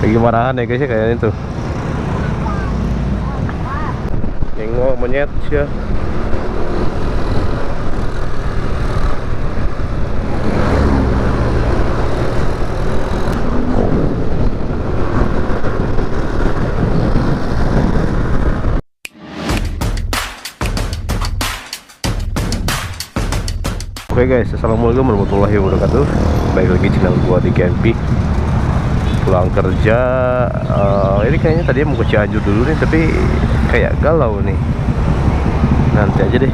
Lagi marahan ya guys ya kayaknya tuh. Nengok monyet sih ya. Oke guys, assalamualaikum warahmatullahi wabarakatuh. Baik lagi channel gua di Genpi. Pulang kerja, ini kayaknya tadi mau ke Cianjur dulu nih, tapi kayak galau nih. Nanti aja deh.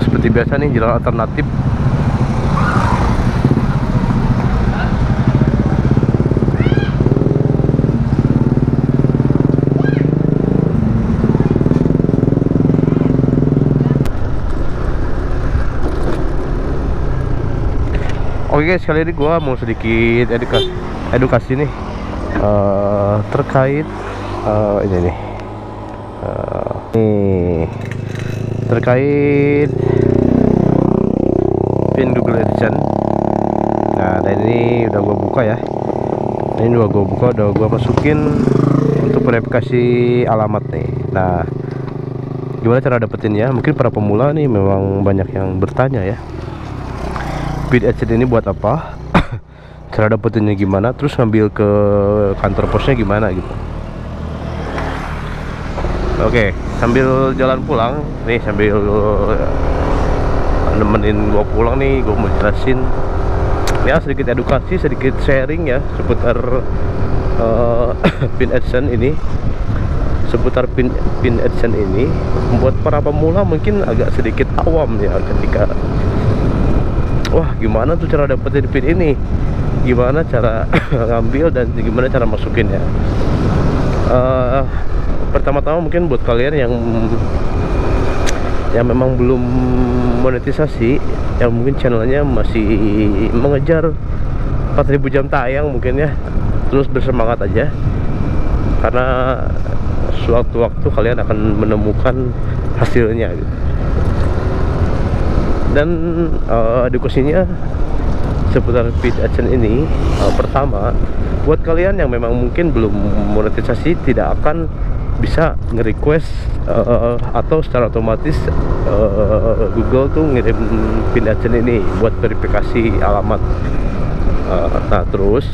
Seperti biasa nih, jalan alternatif. Oke guys, kali ini gua mau sedikit edukasi nih terkait ini nih terkait pin Google AdSense. Nah, ini udah gua buka ya. Ini udah gua buka, udah gua masukin untuk verifikasi alamat nih. Nah, gimana cara dapetinnya? Mungkin para pemula nih memang banyak yang bertanya ya. Pin AdSense ini buat apa? Cara dapetinnya gimana? Terus ngambil ke kantor posnya gimana gitu. Oke, sambil jalan pulang nih, sambil nemenin gua pulang nih, gua mau jelasin ya sedikit edukasi, sedikit sharing ya seputar pin AdSense ini. Seputar pin AdSense ini membuat para pemula mungkin agak sedikit awam ya ketika wah, gimana tuh cara dapetin pin ini, gimana cara ngambil dan gimana cara masukinnya. Pertama-tama mungkin buat kalian yang memang belum monetisasi, yang mungkin channelnya masih mengejar 4000 jam tayang mungkin ya, terus bersemangat aja, karena suatu-waktu kalian akan menemukan hasilnya gitu. Dan edukasinya seputar pin AdSense ini, pertama buat kalian yang memang mungkin belum monetisasi, tidak akan bisa nge-request atau secara otomatis Google tuh ngirim pin AdSense ini buat verifikasi alamat. Nah, terus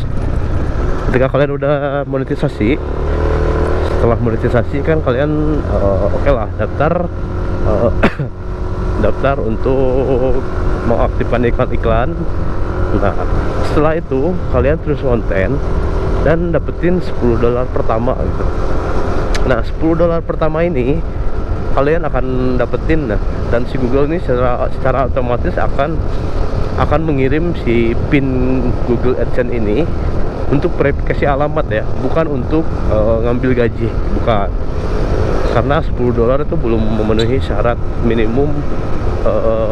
ketika kalian udah monetisasi, setelah monetisasi kan kalian oke lah daftar daftar untuk mengaktifkan iklan-iklan. Nah, setelah itu kalian terus konten dan dapetin $10 pertama gitu. Nah, $10 pertama ini kalian akan dapetin, nah, dan si Google ini secara otomatis akan mengirim si pin Google AdSense ini untuk verifikasi alamat ya, bukan untuk ngambil gaji, bukan. Karena $10 itu belum memenuhi syarat minimum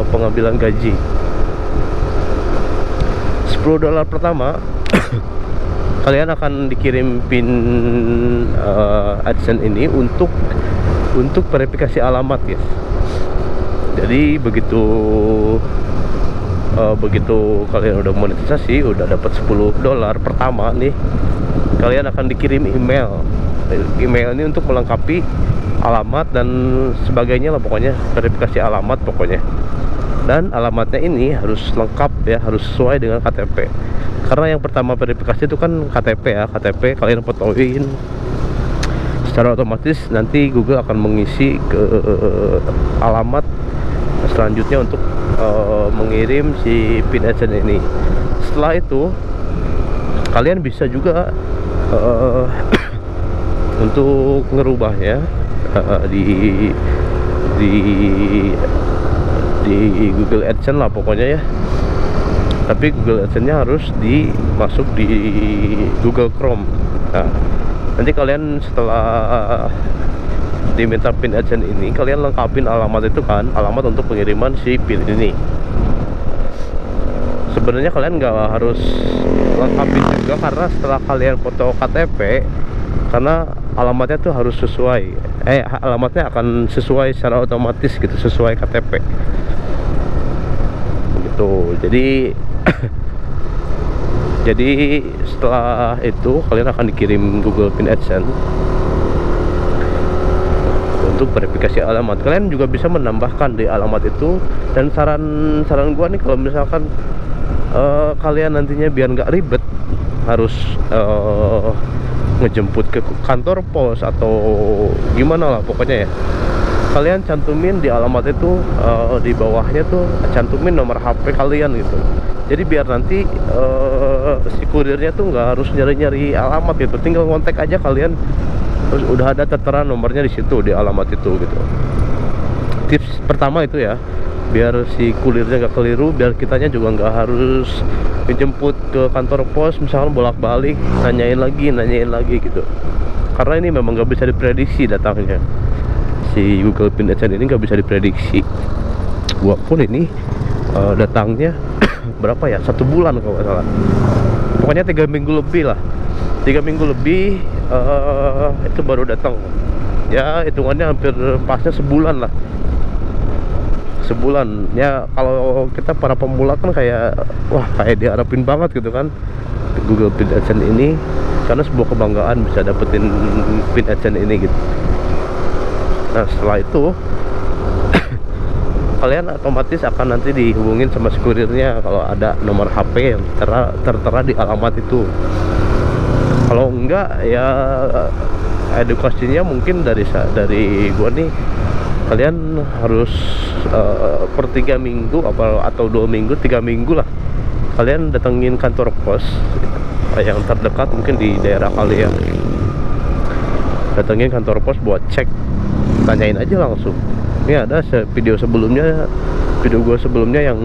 pengambilan gaji. $10 pertama kalian akan dikirim pin AdSense ini untuk verifikasi alamat guys. Jadi begitu kalian udah monetisasi, udah dapat $10 pertama nih, kalian akan dikirim email ini untuk melengkapi alamat dan sebagainya lah, pokoknya verifikasi alamat pokoknya. Dan alamatnya ini harus lengkap ya, harus sesuai dengan KTP. Karena yang pertama verifikasi itu kan KTP ya, KTP kalian fotoin. Secara otomatis nanti Google akan mengisi ke alamat selanjutnya untuk mengirim si pin AdSense ini. Setelah itu kalian bisa juga untuk ngerubahnya di Google AdSense lah pokoknya ya. Tapi Google AdSense-nya harus masuk di Google Chrome. Nah, nanti kalian setelah diminta pin AdSense ini, kalian lengkapin alamat itu kan, alamat untuk pengiriman si pin ini. Sebenarnya kalian nggak harus lengkapin juga, karena setelah kalian foto KTP, karena alamatnya tuh harus sesuai, alamatnya akan sesuai secara otomatis gitu, sesuai KTP gitu. Jadi Jadi setelah itu kalian akan dikirim Google Pin AdSense untuk verifikasi alamat. Kalian juga bisa menambahkan di alamat itu. Dan saran gua nih, kalau misalkan kalian nantinya biar nggak ribet harus ngejemput ke kantor pos atau gimana lah pokoknya ya, kalian cantumin di alamat itu, di bawahnya tuh cantumin nomor HP kalian gitu. Jadi biar nanti si kurirnya tuh nggak harus nyari-nyari alamat gitu, tinggal kontak aja kalian, terus udah ada tertera nomornya di situ di alamat itu gitu. Tips pertama itu ya, biar si kurirnya nggak keliru, biar kitanya juga nggak harus menjemput ke kantor pos misalkan bolak-balik, nanyain lagi gitu. Karena ini memang nggak bisa diprediksi datangnya. Si Google Pin AdSense ini nggak bisa diprediksi. Gua pun ini datangnya berapa ya, 1 bulan kalau nggak salah, pokoknya 3 minggu lebih lah, 3 minggu lebih itu baru datang ya, hitungannya hampir pasnya sebulan lah, sebulan ya. Kalau kita para pemula kan kayak wah, kayak diharapin banget gitu kan Google Pin AdSense ini, karena sebuah kebanggaan bisa dapetin Pin AdSense ini gitu. Nah setelah itu kalian otomatis akan nanti dihubungin sama si kurirnya kalau ada nomor HP yang tertera di alamat itu. Kalau enggak ya edukasinya mungkin dari gua nih, kalian harus per 3 minggu atau 2 minggu, 3 minggu lah, kalian datengin kantor pos yang terdekat mungkin di daerah kalian. Datengin kantor pos buat cek, tanyain aja langsung. Ini ada video gue sebelumnya yang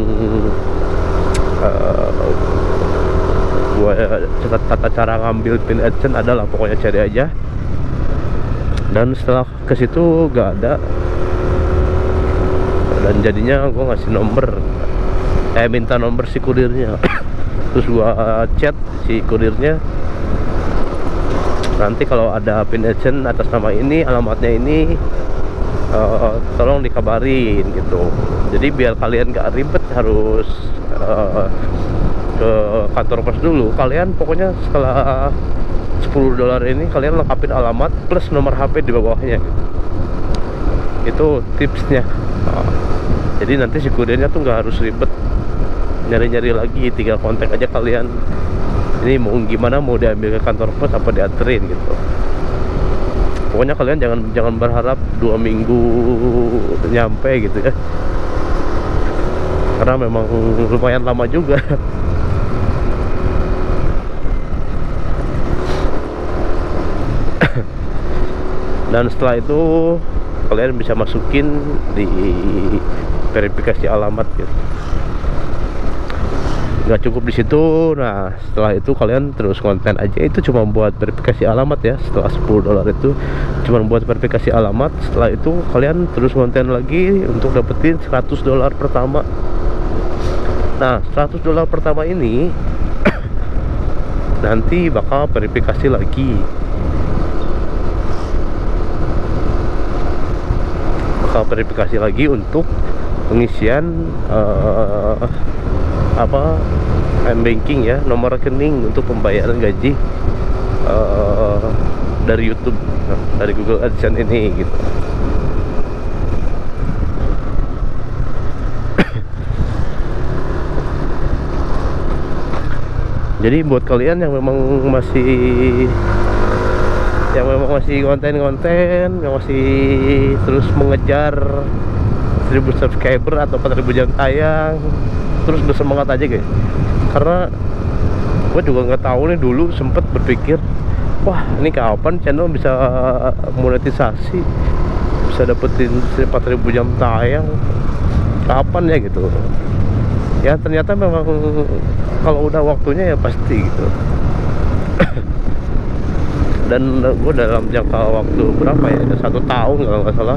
gue tata cara ngambil Pin AdSense, adalah pokoknya cari aja. Dan setelah ke situ gak ada, dan jadinya gue ngasih nomor, minta nomor si kurirnya. Terus gue chat si kurirnya, nanti kalau ada Pin AdSense atas nama ini, alamatnya ini, tolong dikabarin gitu. Jadi biar kalian gak ribet harus ke kantor pos dulu, kalian pokoknya setelah $10 ini kalian lengkapin alamat plus nomor HP di bawahnya gitu. Itu tipsnya. Jadi nanti si kurirnya tuh nggak harus ribet nyari-nyari lagi, tinggal kontak aja kalian, ini mau gimana, mau diambil ke kantor pos apa dianterin gitu. Pokoknya kalian jangan berharap 2 minggu nyampe gitu ya, karena memang lumayan lama juga. Dan setelah itu kalian bisa masukin di verifikasi alamat gitu. Nggak cukup di situ. Nah setelah itu kalian terus konten aja, itu cuma buat verifikasi alamat ya. Setelah $10 itu cuma buat verifikasi alamat. Setelah itu kalian terus konten lagi untuk dapetin $100 pertama. Nah $100 pertama ini nanti bakal verifikasi lagi, untuk pengisian M-banking ya, nomor rekening untuk pembayaran gaji dari YouTube, dari Google AdSense ini gitu. Jadi buat kalian yang memang masih konten-konten, yang masih terus mengejar 1000 subscriber atau 4000 jam tayang, terus bersemangat aja guys. Karena gue juga nggak tahu nih, dulu sempet berpikir, wah ini kapan channel bisa monetisasi, bisa dapetin 4000 jam tayang, kapan ya gitu. Ya ternyata memang kalau udah waktunya ya pasti gitu. Dan gue dalam jangka waktu berapa ya, 1 tahun kalau nggak salah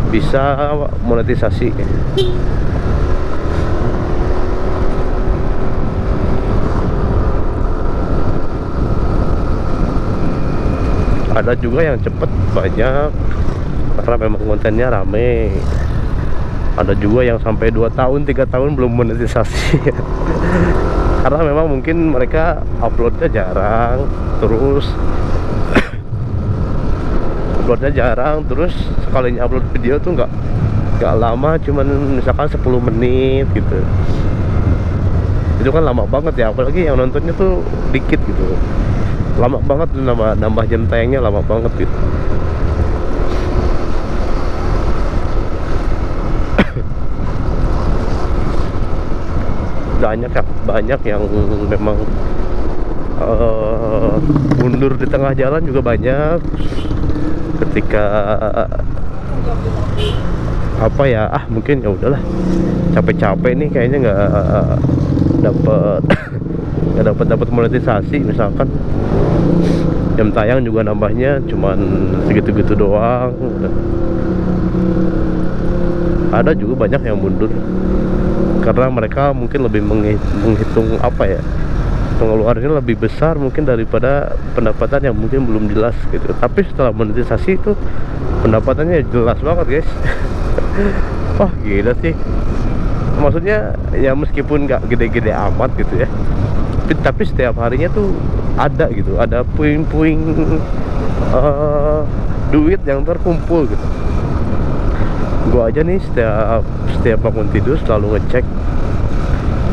bisa monetisasi. Ada juga yang cepet banyak karena memang kontennya rame. Ada juga yang sampai 2 tahun 3 tahun belum monetisasi. karena memang mungkin mereka uploadnya jarang, terus sekalinya upload video tuh nggak lama, cuman misalkan 10 menit gitu. Itu kan lama banget ya, apalagi yang nontonnya tuh dikit gitu, lama banget tuh, nambah jam tayangnya lama banget gitu. banyak yang memang mundur di tengah jalan juga banyak, ketika apa ya, mungkin ya udahlah, capek-capek nih kayaknya nggak dapat monetisasi, misalkan jam tayang juga nambahnya cuman segitu-gitu doang. Ada juga banyak yang mundur karena mereka mungkin lebih menghitung apa ya, pengeluarannya lebih besar mungkin daripada pendapatan yang mungkin belum jelas gitu. Tapi setelah monetisasi itu pendapatannya jelas banget guys. Wah gila sih, maksudnya ya meskipun nggak gede-gede amat gitu ya, tapi setiap harinya tuh ada gitu, ada puing-puing duit yang terkumpul gitu. Gua aja nih setiap bangun tidur selalu ngecek,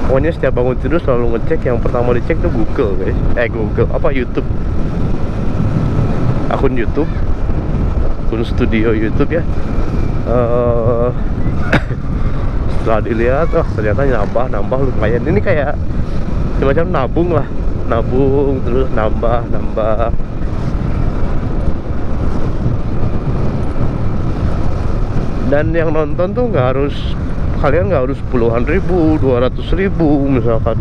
pokoknya setiap bangun tidur selalu ngecek, yang pertama dicek tuh Google guys, YouTube, akun studio YouTube ya. Setelah dilihat, ternyata nambah lumayan. Ini kayak semacam nabung terus nambah. Dan yang nonton tuh kalian nggak harus puluhan ribu, 200.000 misalkan.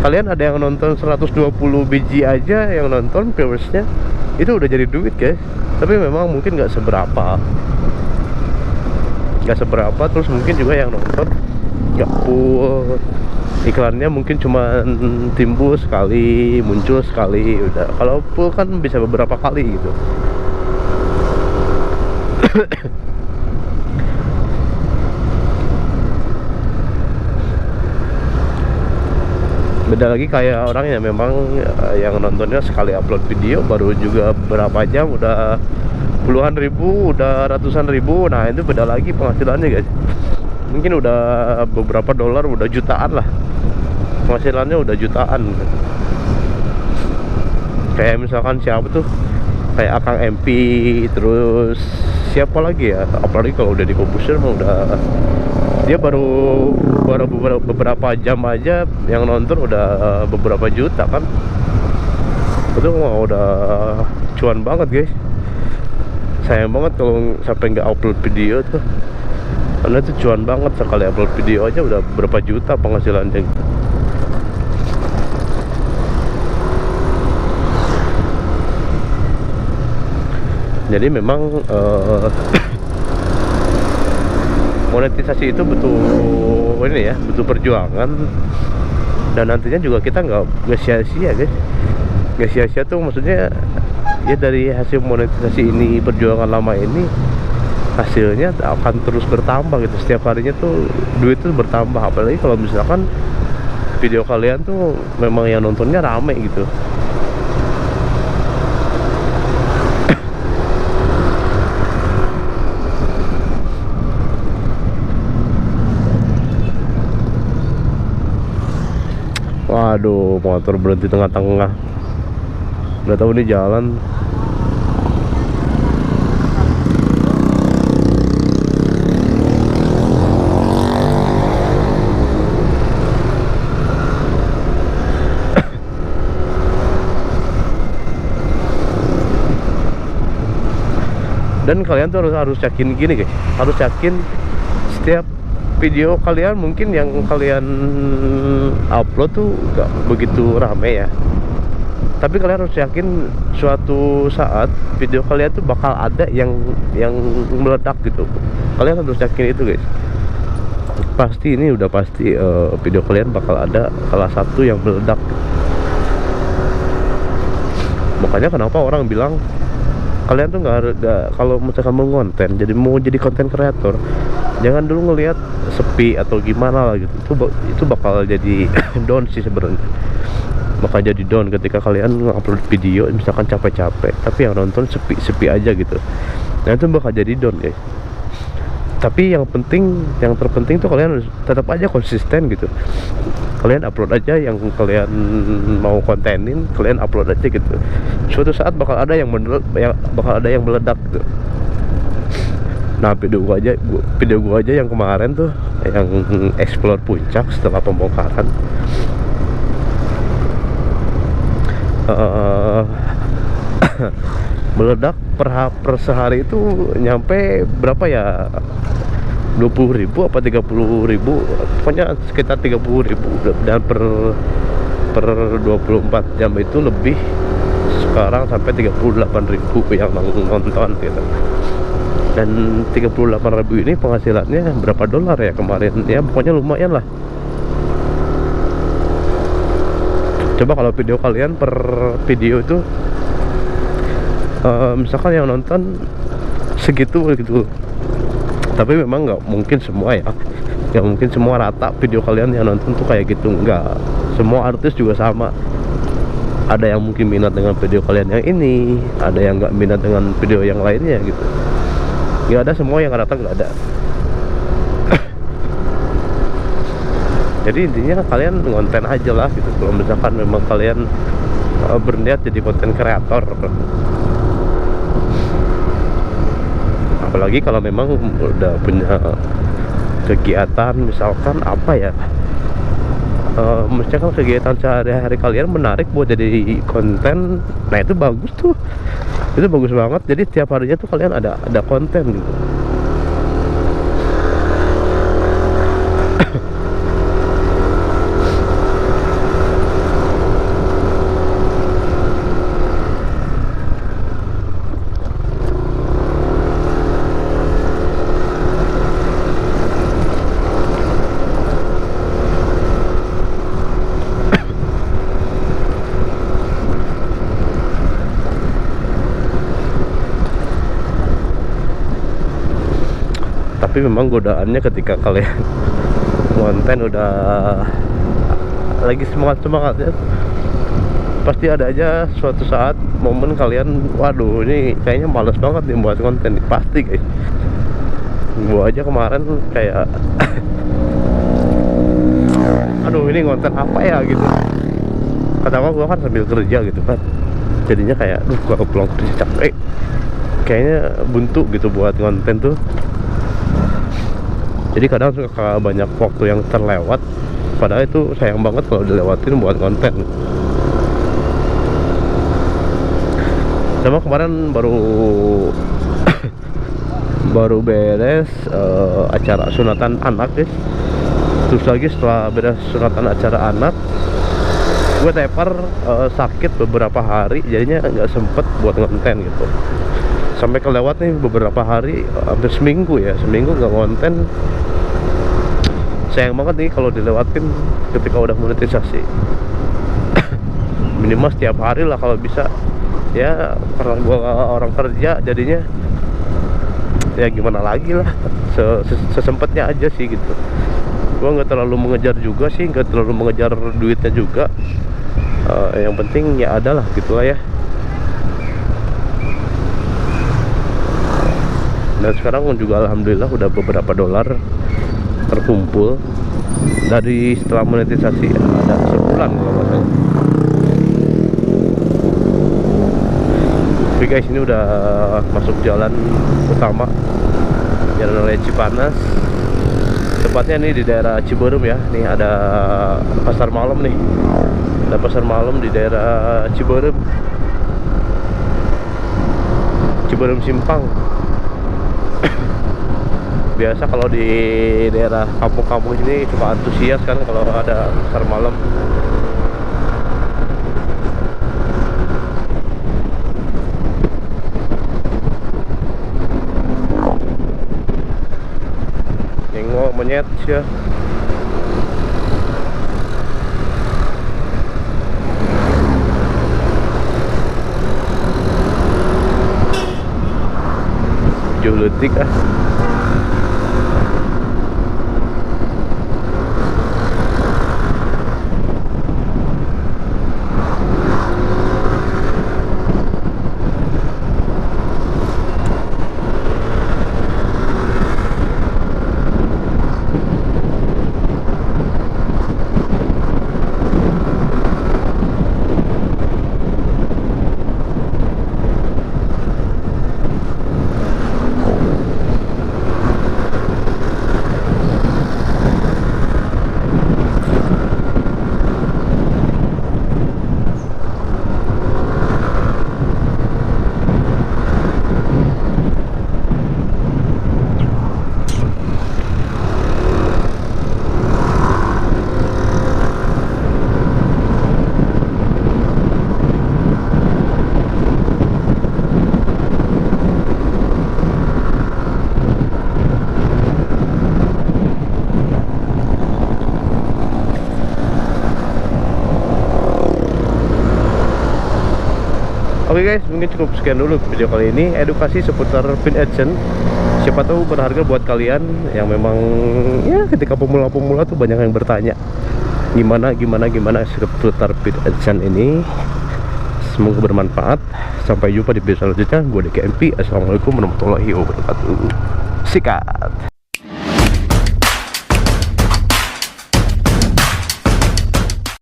Kalian ada yang nonton 120 biji aja, yang nonton viewersnya itu udah jadi duit guys. Tapi memang mungkin nggak seberapa, terus mungkin juga yang nonton nggak full, iklannya mungkin cuma timbul sekali, muncul sekali, udah. Kalau full kan bisa beberapa kali gitu. Beda lagi kayak orang yang memang yang nontonnya sekali upload video baru juga berapa jam udah puluhan ribu, udah ratusan ribu. Nah itu beda lagi penghasilannya guys. Mungkin udah beberapa dolar, udah jutaan lah penghasilannya, udah jutaan. Kayak misalkan siapa tuh, kayak Akang MP, terus siapa lagi ya, apalagi kalau udah di Kobuser mah udah, dia baru beberapa jam aja yang nonton udah beberapa juta kan. Itu mah udah cuan banget guys. Sayang banget kalau sampai nggak upload video tuh, karena itu cuan banget. Sekali upload video aja udah berapa juta penghasilannya. Jadi memang monetisasi itu butuh perjuangan, dan nantinya juga kita nggak sia-sia guys. Nggak sia-sia tuh maksudnya ya, dari hasil monetisasi ini, perjuangan lama ini, hasilnya akan terus bertambah gitu. Setiap harinya tuh duit tuh bertambah, apalagi kalau misalkan video kalian tuh memang yang nontonnya rame gitu. Waduh, motor berhenti tengah-tengah. Nggak tahu nih jalan. Dan kalian tuh harus yakin gini guys, harus yakin setiap video kalian mungkin yang kalian upload tuh gak begitu rame ya, tapi kalian harus yakin suatu saat video kalian tuh bakal ada yang meledak gitu. Kalian harus yakin itu guys. Pasti ini udah pasti video kalian bakal ada salah satu yang meledak. Makanya kenapa orang bilang kalian tuh nggak, kalau misalkan mau konten, mau jadi konten kreator, jangan dulu ngelihat sepi atau gimana lah gitu, itu bakal jadi down sih sebenarnya, bakal jadi down ketika kalian upload video misalkan capek-capek tapi yang nonton sepi aja gitu, nah itu bakal jadi down guys. Tapi yang terpenting tuh kalian harus tetap aja konsisten gitu, kalian upload aja yang kalian mau kontenin, kalian upload aja gitu, suatu saat bakal ada yang meledak gitu. Nah video gua aja yang kemarin tuh yang explore puncak setelah pembongkaran, meledak per sehari itu nyampe berapa ya, 20.000 apa 30.000, pokoknya sekitar 30.000, dan per 24 jam itu lebih, sekarang sampai 38.000 yang nonton gitu. Dan 38.000 ini penghasilannya berapa dolar ya kemarin ya, pokoknya lumayan lah. Coba kalau video kalian per video itu misalkan yang nonton segitu gitu, tapi memang nggak mungkin semua ya, nggak mungkin semua rata video kalian yang nonton tuh kayak gitu, nggak semua artis juga sama. Ada yang mungkin minat dengan video kalian yang ini, ada yang nggak minat dengan video yang lainnya gitu, nggak ada semua yang rata, nggak ada. Jadi intinya kalian ngonten aja lah gitu, kalau misalkan memang kalian berniat jadi konten kreator. Apalagi kalau memang udah punya kegiatan, misalkan apa ya, misalkan kegiatan sehari-hari kalian menarik buat jadi konten, nah itu bagus tuh, itu bagus banget. Jadi tiap harinya tuh kalian ada konten gitu. Tapi memang godaannya ketika kalian konten udah lagi semangatnya, pasti ada aja suatu saat momen kalian, waduh ini kayaknya males banget nih buat konten nih. Pasti guys, gua aja kemarin kayak aduh ini konten apa ya gitu, katakan gua kan sambil kerja gitu kan, jadinya kayak duh gua pulang kerja capek, kayaknya buntu gitu buat konten tuh. Jadi kadang suka banyak waktu yang terlewat, padahal itu sayang banget kalau dilewatin buat konten. Sama kemarin baru beres acara sunatan anak guys. Terus lagi setelah beres sunatan acara anak, gue tepar sakit beberapa hari, jadinya nggak sempet buat konten gitu. Sampai kelewat nih beberapa hari, hampir seminggu nggak konten. Sayang banget nih kalau dilewatin ketika udah monetisasi. Minimal setiap hari lah kalau bisa ya, karena gua orang kerja jadinya ya gimana lagi lah, sesempatnya aja sih gitu. Gua nggak terlalu mengejar juga sih, nggak terlalu mengejar duitnya juga. Yang penting ya ada lah gitulah ya. Dan sekarang juga alhamdulillah udah beberapa dolar terkumpul dari setelah monetisasi, ada sebulan kalau nggak salah. Oke guys, ini udah masuk jalan utama, jalan raya Cipanas, tepatnya nih di daerah Ciberem ya. Nih ada pasar malam nih, ada pasar malam di daerah Ciberem Simpang. Biasa kalau di daerah kampung-kampung sini suka antusias kan kalau ada pasar malam. Nengok monyet sih ya. Juletik ah. Oke guys, mungkin cukup sekian dulu video kali ini, edukasi seputar pin agent. Siapa tahu berharga buat kalian yang memang ya ketika pemula-pemula tuh banyak yang bertanya gimana seputar pin agent ini. Semoga bermanfaat. Sampai jumpa di video selanjutnya. Gue DKMP. Assalamualaikum warahmatullahi wabarakatuh. Sikat.